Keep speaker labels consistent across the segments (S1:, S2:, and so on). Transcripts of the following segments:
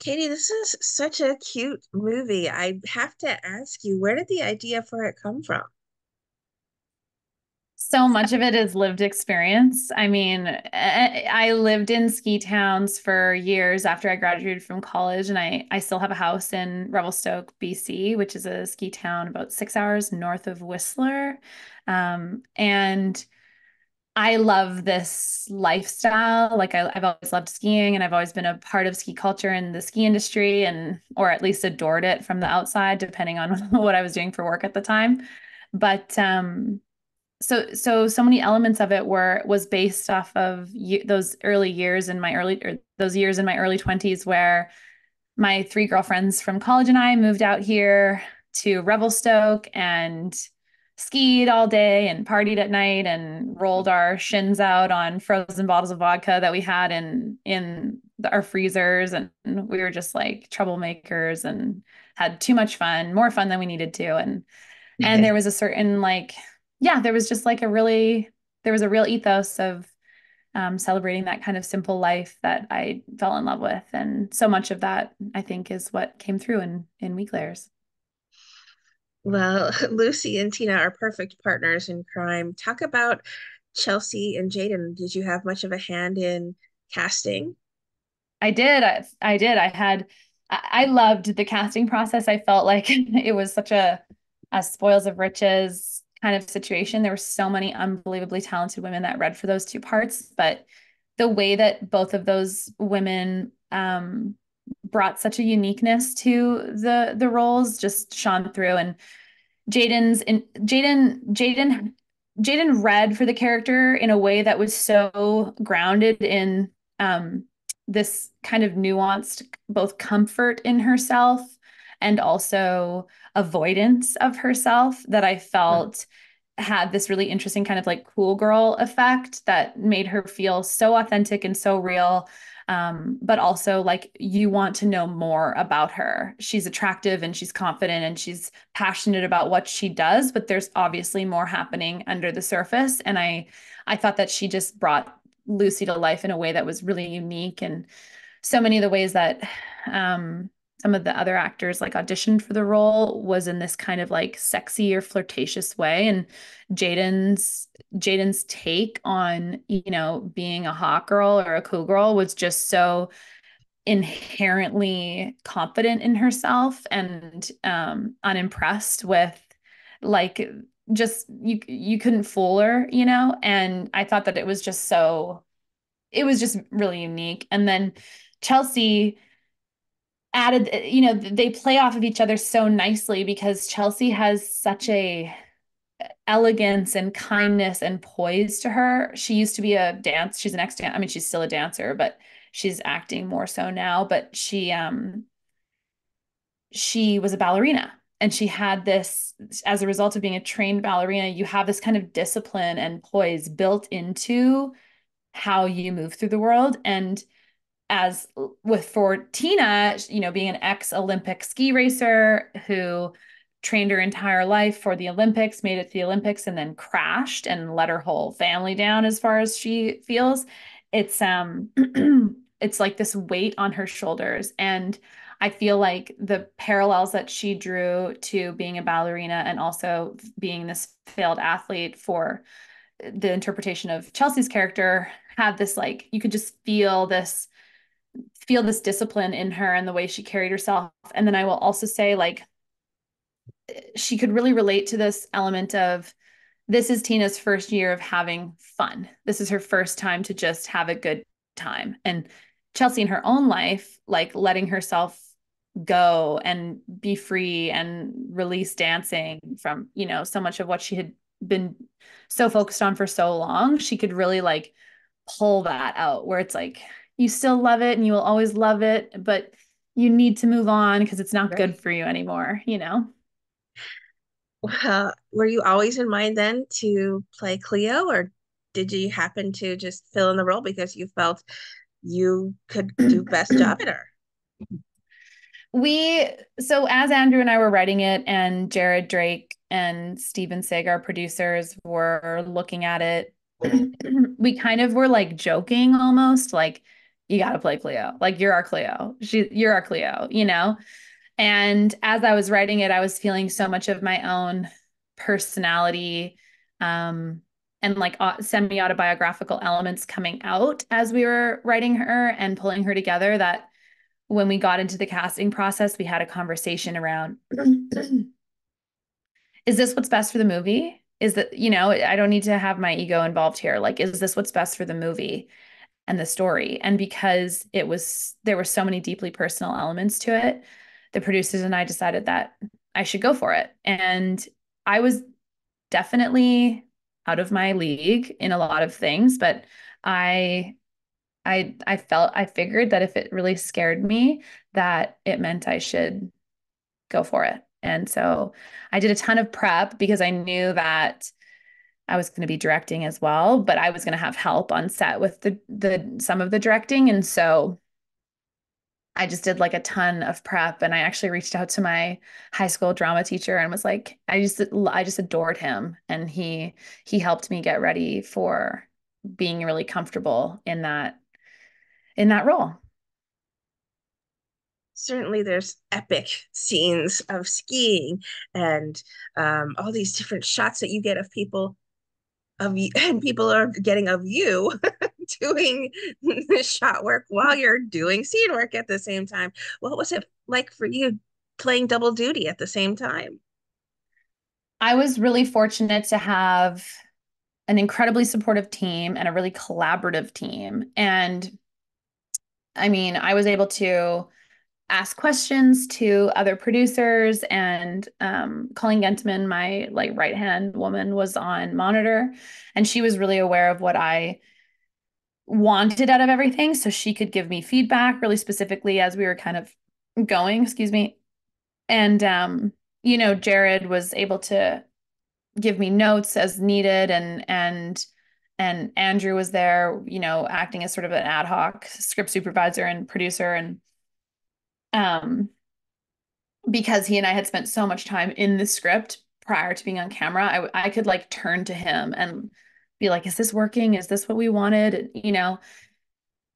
S1: Katie, this is such a cute movie. I have to ask you, where did the idea for it come from?
S2: So much of it is lived experience. I mean, I lived in ski towns for years after I graduated from college, and I still have a house in Revelstoke, BC, which is a ski town about 6 hours north of Whistler. And I love this lifestyle. Like I've always loved skiing, and I've always been a part of ski culture and the ski industry, and or at least adored it from the outside, depending on what I was doing for work at the time. But so many elements of it was based off of those early years in my early or those years in my early 20s where my three girlfriends from college and I moved out here to Revelstoke and skied all day and partied at night and rolled our shins out on frozen bottles of vodka that we had in our freezers, and we were just like troublemakers and had too much fun, more fun than we needed to. And there was a certain like, yeah, there was just like there was a real ethos of celebrating that kind of simple life that I fell in love with. And so much of that, I think, is what came through in Weak Layers.
S1: Well, Lucy and Tina are perfect partners in crime. Talk about Chelsea and Jaden. Did you have much of a hand in casting?
S2: I did. I did. I loved the casting process. I felt like it was such a spoils of riches kind of situation. There were so many unbelievably talented women that read for those two parts, but the way that both of those women brought such a uniqueness to the roles just shone through. And Jaden's in Jaden read for the character in a way that was so grounded in this kind of nuanced both comfort in herself and also avoidance of herself that I
S1: Mm.
S2: felt had this really interesting kind of like cool girl effect that made her feel so authentic and so real. But also like you want to know more about her. She's attractive and she's confident and she's passionate about what she does, but there's obviously more happening under the surface. And I thought that she just brought Lucy to life in a way that was really unique, and so many of the ways that some of the other actors like auditioned for the role was in this kind of like sexy or flirtatious way. And Jaden's take on, being a hot girl or a cool girl was just so inherently confident in herself and unimpressed with like just you couldn't fool her, and I thought that it was just really unique. And then Chelsea added, they play off of each other so nicely because Chelsea has such a elegance and kindness and poise to her. She used to be she's an ex-dancer. I mean, she's still a dancer, but she's acting more so now. But she was a ballerina, and she had this, as a result of being a trained ballerina, you have this kind of discipline and poise built into how you move through the world. And as with for Tina, being an ex-Olympic ski racer who trained her entire life for the Olympics, made it to the Olympics, and then crashed and let her whole family down as far as she feels. It's it's like this weight on her shoulders. And I feel like the parallels that she drew to being a ballerina and also being this failed athlete for the interpretation of Chelsea's character had this like you could just feel this discipline in her and the way she carried herself. And then I will also say, like, she could really relate to this element of this is Tina's first year of having fun. This is her first time to just have a good time. And Chelsea in her own life, like letting herself go and be free and release dancing from, so much of what she had been so focused on for so long, she could really like pull that out where it's like you still love it and you will always love it, but you need to move on because it's not good
S1: Right.
S2: for you anymore.
S1: Well, were you always in mind then to play Cleo, or did you happen to just fill in the role because you felt you could do best job in her?
S2: So as Andrew and I were writing it, and Jared Drake and Steven Sagar producers were looking at it, we kind of were like joking almost like you got to play Cleo. Like you're our Cleo. You're our Cleo, you know? And as I was writing it, I was feeling so much of my own personality, um, and like semi-autobiographical elements coming out as we were writing her and pulling her together, that when we got into the casting process, we had a conversation around is this what's best for the movie? Is that, I don't need to have my ego involved here. Like, is this what's best for the movie and the story? And because there were so many deeply personal elements to it, the producers and I decided that I should go for it. And I was definitely out of my league in a lot of things, but I I figured that if it really scared me, that it meant I should go for it. And so I did a ton of prep because I knew that I was going to be directing as well, but I was going to have help on set with the some of the directing. And so I just did like a ton of prep, and I actually reached out to my high school drama teacher and was like, I just adored him, and he helped me get ready for being really comfortable in that role.
S1: Certainly there's epic scenes of skiing and all these different shots that you get of people of you and people are getting of you doing the shot work while you're doing scene work at the same time. What was it like for you playing double duty at the same time?
S2: I was really fortunate to have an incredibly supportive team and a really collaborative team. And I mean, I was able to ask questions to other producers, and Colleen Gentman, my like right hand woman, was on monitor, and she was really aware of what I wanted out of everything, so she could give me feedback really specifically as we were kind of going, excuse me. And Jared was able to give me notes as needed, and Andrew was there, acting as sort of an ad hoc script supervisor and producer. And um because he and I had spent so much time in the script prior to being on camera, I could like turn to him and be like, is this working? Is this what we wanted?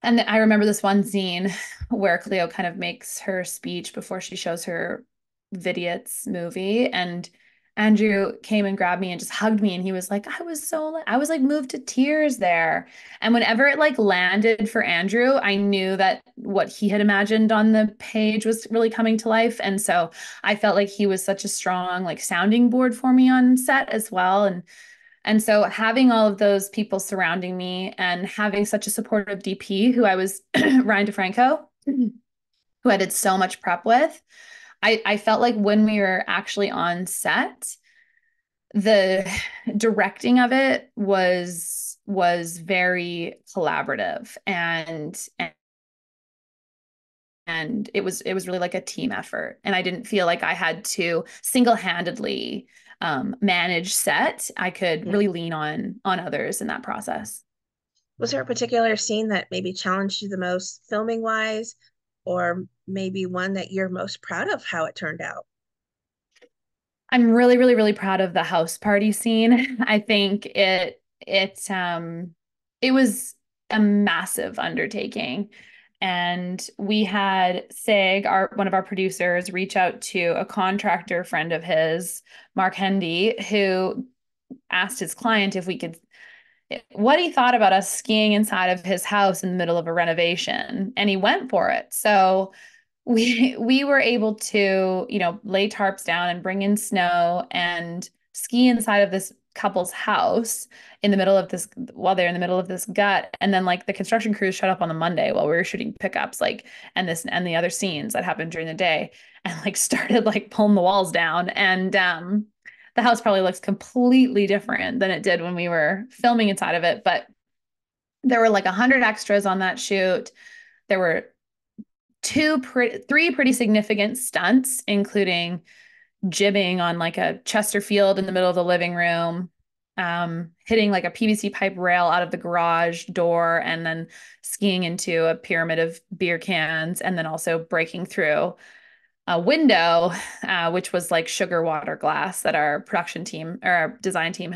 S2: And I remember this one scene where Cleo kind of makes her speech before she shows her Vidiots movie. And Andrew came and grabbed me and just hugged me. And he was like, I was like moved to tears there. And whenever it like landed for Andrew, I knew that what he had imagined on the page was really coming to life. And so I felt like he was such a strong like sounding board for me on set as well. And so having all of those people surrounding me and having such a supportive DP who I was Ryan DeFranco, who I did so much prep with, I felt like when we were actually on set, the directing of it was very collaborative, and it was really like a team effort. And I didn't feel like I had to single-handedly manage set. I could
S1: Yeah.
S2: really lean on others in that process.
S1: Was there a particular scene that maybe challenged you the most filming wise, or maybe one that you're most proud of how it turned out?
S2: I'm really, really, really proud of the house party scene. I think it was a massive undertaking. And we had Sig, one of our producers, reach out to a contractor friend of his, Mark Hendy, who asked his client if we could what he thought about us skiing inside of his house in the middle of a renovation, and he went for it. So we were able to, lay tarps down and bring in snow and ski inside of this couple's house in the middle of this while they're in the middle of this gut. And then like the construction crews showed up on the Monday while we were shooting pickups, like, and the other scenes that happened during the day, and like started like pulling the walls down. And the house probably looks completely different than it did when we were filming inside of it. But there were like 100 extras on that shoot. There were three pretty significant stunts, including jibbing on like a Chesterfield in the middle of the living room, hitting like a PVC pipe rail out of the garage door, and then skiing into a pyramid of beer cans, and then also breaking through a window, which was like sugar water glass that our production design team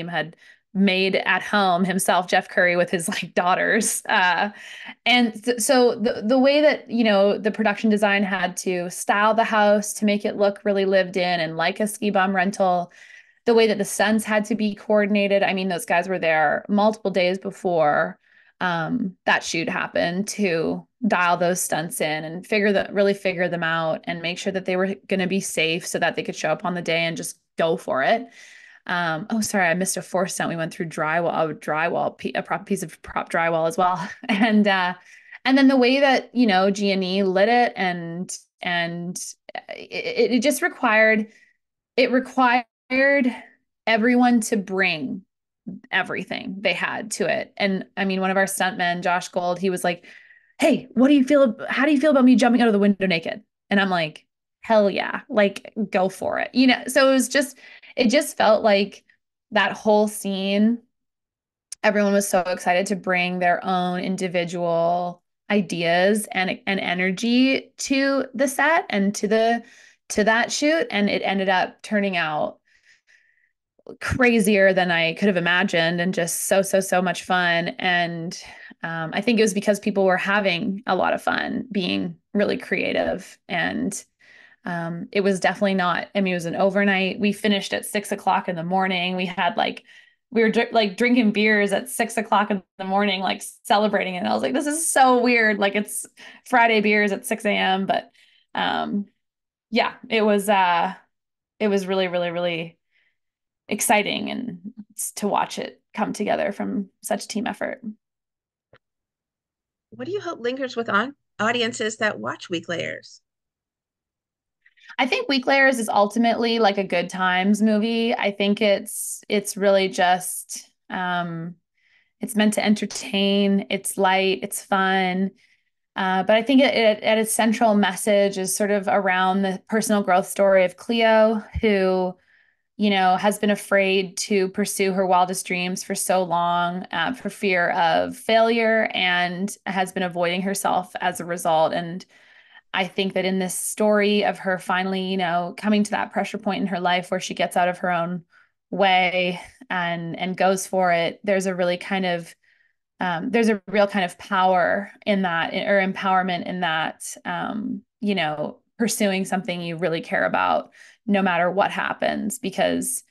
S2: had made at home himself, Jeff Curry, with his like daughters. So the way that, the production design had to style the house to make it look really lived in and like a ski bum rental, the way that the stunts had to be coordinated. I mean, those guys were there multiple days before that shoot happened to dial those stunts in and really figure them out and make sure that they were going to be safe so that they could show up on the day and just go for it. Oh, sorry, I missed a fourth stunt. We went through a prop piece of prop drywall as well. And then the way that, G&E lit it and it just required everyone to bring everything they had to it. And I mean, one of our stuntmen, Josh Gold, he was like, "Hey, how do you feel about me jumping out of the window naked?" And I'm like, "Hell yeah, like go for it." So it just felt like that whole scene, everyone was so excited to bring their own individual ideas and energy to the set and to that shoot. And it ended up turning out crazier than I could have imagined and just so much fun. And I think it was because people were having a lot of fun being really creative. And it was definitely not, I mean, it was an overnight. We finished at 6 o'clock in the morning. We were like drinking beers at 6 o'clock in the morning, like celebrating it. And I was like, this is so weird. Like it's Friday beers at 6 a.m. But yeah, it was really, really, really exciting and to watch it come together from such team effort.
S1: What do you hope lingers with audiences that watch Week Layers?
S2: I think Weak Layers is ultimately like a good times movie. I think it's really just it's meant to entertain, it's light, it's fun. But I think at its central message is sort of around the personal growth story of Cleo, who has been afraid to pursue her wildest dreams for so long, for fear of failure, and has been avoiding herself as a result. And I think that in this story of her finally, coming to that pressure point in her life where she gets out of her own way and goes for it, there's a real kind of power in that, or empowerment in that, pursuing something you really care about, no matter what happens, because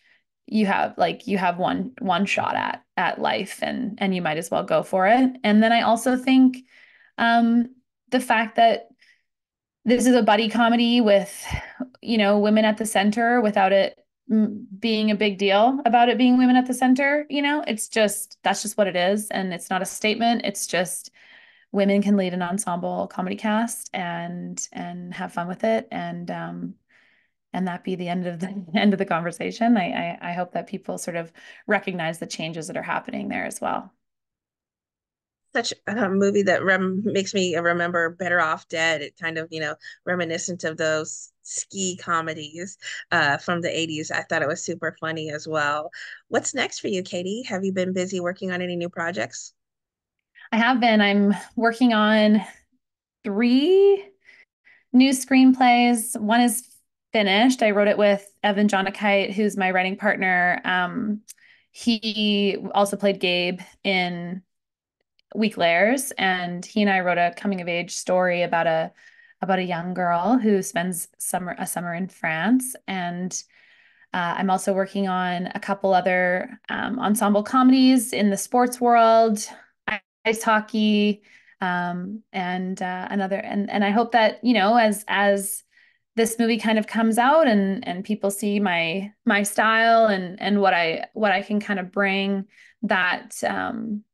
S2: you have one shot at life, and you might as well go for it. And then I also think the fact that this is a buddy comedy with, women at the center without it being a big deal about it being women at the center, that's just what it is. And it's not a statement. It's just women can lead an ensemble comedy cast and have fun with it. And that be the end of the end of the conversation. I hope that people sort of recognize the changes that are happening there as well.
S1: Such a movie that makes me remember Better Off Dead. It kind of, reminiscent of those ski comedies from the 80s. I thought it was super funny as well. What's next for you, Katie? Have you been busy working on any new projects?
S2: I have been. I'm working on three new screenplays. One is finished. I wrote it with Evan Jonikite, who's my writing partner. He also played Gabe in Weak Layers, and he and I wrote a coming of age story about a young girl who spends a summer in France. And I'm also working on a couple other ensemble comedies in the sports world, ice hockey, and another. And I hope that, as this movie kind of comes out and people see my style and what I can kind of bring, that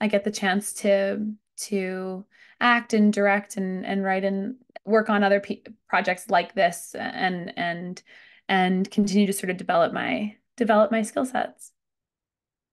S2: I get the chance to act and direct and write and work on other projects like this and continue to sort of develop my skill sets.